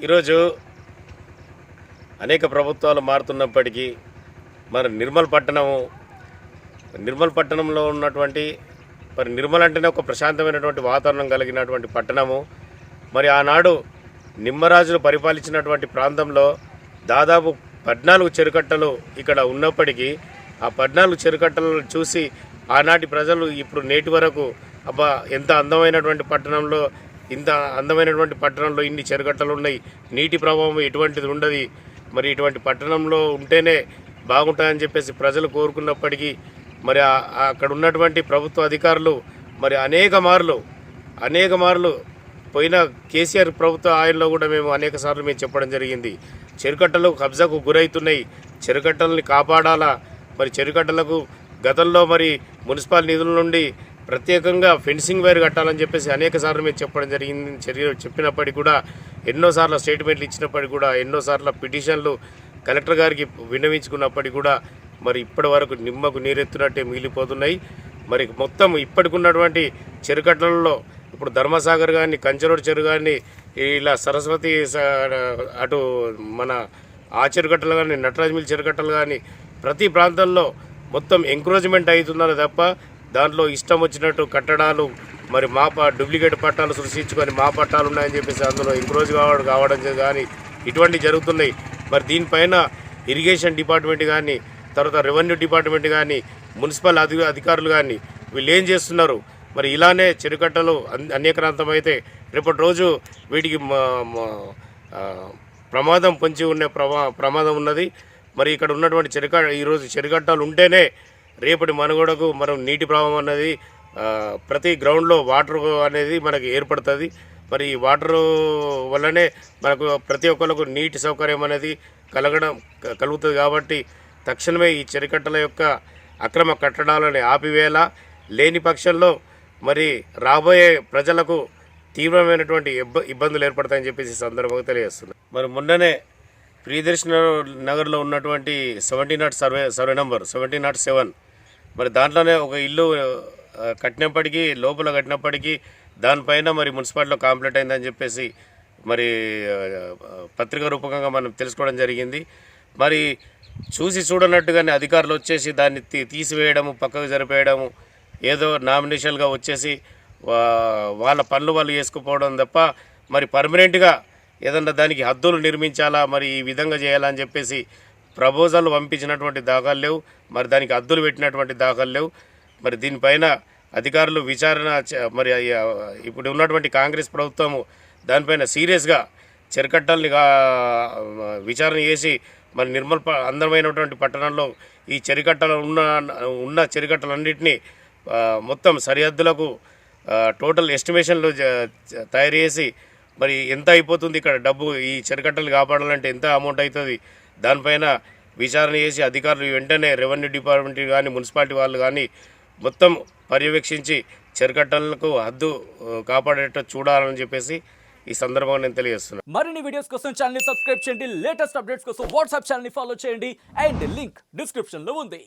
ఈరోజు అనేక ప్రభుత్వాలు మారుతున్నప్పటికీ మరి నిర్మల్ పట్టణంలో ఉన్నటువంటి మరి నిర్మల్ అంటేనే ఒక ప్రశాంతమైనటువంటి వాతావరణం కలిగినటువంటి పట్టణము. మరి ఆనాడు నిమ్మరాజులు పరిపాలించినటువంటి ప్రాంతంలో దాదాపు 14 చెరుకట్టలు ఇక్కడ ఉన్నప్పటికీ ఆ 14 చెరుకట్టలను చూసి ఆనాటి ప్రజలు ఇప్పుడు నేటి వరకు అబ్బా ఎంత అందమైనటువంటి పట్టణంలో, ఇంత అందమైనటువంటి పట్టణంలో ఇన్ని చెరుకట్టలు ఉన్నాయి, నీటి ప్రభావం ఎటువంటిది ఉండదు, మరి ఇటువంటి పట్టణంలో ఉంటేనే బాగుంటుందని చెప్పేసి ప్రజలు కోరుకున్నప్పటికీ మరి అక్కడ ఉన్నటువంటి ప్రభుత్వ అధికారులు మరి అనేక మార్లు పోయిన కేసీఆర్ ప్రభుత్వ ఆయనలో కూడా మేము అనేక సార్లు మేము చెప్పడం జరిగింది. చెరుకట్టలు కబ్జాకు గురవుతున్నాయి, చెరుకట్టలని కాపాడాలా. మరి చెరుకట్టలకు గతంలో మరి మున్సిపల్ నిధుల నుండి ప్రత్యేకంగా ఫెన్సింగ్ వైర్ కట్టాలని చెప్పేసి అనేక సార్లు మేము చెప్పడం జరిగింది. చెప్పినప్పటికీ కూడా ఎన్నోసార్లు స్టేట్మెంట్లు ఇచ్చినప్పటికీ కూడా ఎన్నోసార్లు పిటిషన్లు కలెక్టర్ గారికి విన్నవించుకున్నప్పటికీ కూడా మరి ఇప్పటి వరకు నిమ్మకు నీరెత్తునట్టే మిగిలిపోతున్నాయి. మరి మొత్తం ఇప్పటికున్నటువంటి చెరుకట్టలలో ఇప్పుడు ధర్మసాగర్ కానీ, కంచరోడ్ చెరువు కానీ, ఇలా సరస్వతి అటు మన ఆ చెరుకట్టలు కానీ, నటరాజమిల్ చెరుకట్టలు కానీ ప్రతి ప్రాంతంలో మొత్తం ఎంక్రోచ్మెంట్ అవుతున్నారు తప్ప దాంట్లో ఇష్టం వచ్చినట్టు కట్టడాలు మరి డూప్లికేట్ పట్టాలు సృష్టించుకొని మా పట్టాలు ఉన్నాయని చెప్పేసి అందులో ఎంక్రోచ్ కావడం కానీ ఇటువంటివి జరుగుతున్నాయి. మరి దీనిపైన ఇరిగేషన్ డిపార్ట్మెంట్ కానీ, తర్వాత రెవెన్యూ డిపార్ట్మెంట్ కానీ, మున్సిపల్ అధికారులు కానీ వీళ్ళు ఏం చేస్తున్నారు? మరి ఇలానే చెరుకట్టలు అనేకరాంతమైతే రేపటి రోజు వీటికి ప్రమాదం పొంచి ఉండే ప్రమాదం ఉన్నది. మరి ఇక్కడ ఉన్నటువంటి ఈరోజు చెరుకట్టలు ఉంటేనే రేపటి మనుగడకు మనం నీటి ప్రవాహం అనేది ప్రతి గ్రౌండ్లో వాటర్ అనేది మనకి ఏర్పడుతుంది. మరి ఈ వాటర్ వల్లనే మనకు ప్రతి ఒక్కరికి నీటి సౌకర్యం అనేది కలుగుతుంది. కాబట్టి తక్షణమే ఈ చెరుకట్టల యొక్క అక్రమ కట్టడాలని ఆపివేయాలా. లేని పక్షంలో మరి రాబోయే ప్రజలకు తీవ్రమైనటువంటి ఇబ్బందులు ఏర్పడతాయని చెప్పేసి సందర్భంగా తెలియజేస్తున్నారు. మరి మొన్ననే ప్రియదర్శన నగర్లో ఉన్నటువంటి 17 సర్వే నంబర్ 1707 మరి దాంట్లోనే ఒక ఇల్లు లోపల కట్టినప్పటికీ దానిపైన మరి మున్సిపాలిటీలో కంప్లైంట్ అయిందని చెప్పేసి మరి పత్రికా రూపకంగా మనం తెలుసుకోవడం జరిగింది. మరి చూడనట్టుగానే అధికారులు వచ్చేసి దాన్ని తీసివేయడము, పక్కకు జరిపేయడము, ఏదో నామినేషన్గా వచ్చేసి వాళ్ళ పనులు వాళ్ళు చేసుకుపోవడం తప్ప మరి పర్మనెంట్గా ఏదన్నా దానికి హద్దులు నిర్మించాలా, మరి ఈ విధంగా చేయాలని చెప్పేసి ప్రపోజల్ పంపించినటువంటి దాఖలు లేవు. మరి దానికి హద్దులు పెట్టినటువంటి దాఖలు లేవు. మరి దీనిపైన అధికారులు విచారణ మరి ఇప్పుడు ఉన్నటువంటి కాంగ్రెస్ ప్రభుత్వము దానిపైన సీరియస్గా చెరుకట్టల్ని విచారణ చేసి మరి నిర్మల్ అందమైనటువంటి పట్టణంలో ఈ చెరుకట్టలు ఉన్న చెరుకట్టలన్నింటినీ మొత్తం సరిహద్దులకు టోటల్ ఎస్టిమేషన్లు తయారు చేసి మరి ఎంత అయిపోతుంది ఇక్కడ డబ్బు ఈ చెరుకట్టలు కాపాడాలంటే ఎంత అమౌంట్ అవుతుంది దానిపైన విచారణ చేసి అధికారులు వెంటనే రెవెన్యూ డిపార్ట్మెంట్ కానీ, మున్సిపాలిటీ వాళ్ళు కానీ మొత్తం పర్యవేక్షించి చెరుకట్టలకు హద్దు కాపాడేటట్టు చూడాలని చెప్పేసి ఈ సందర్భంగా నేను తెలియజేస్తున్నాను. మరిన్ని వీడియోస్ కోసం ఛానల్ ని సబ్స్క్రైబ్ చేయండి, లేటెస్ట్ అప్డేట్స్ కోసం వాట్సాప్ ఛానల్ ని ఫాలో చేయండి అండ్ లింక్ డిస్క్రిప్షన్ లో ఉంది.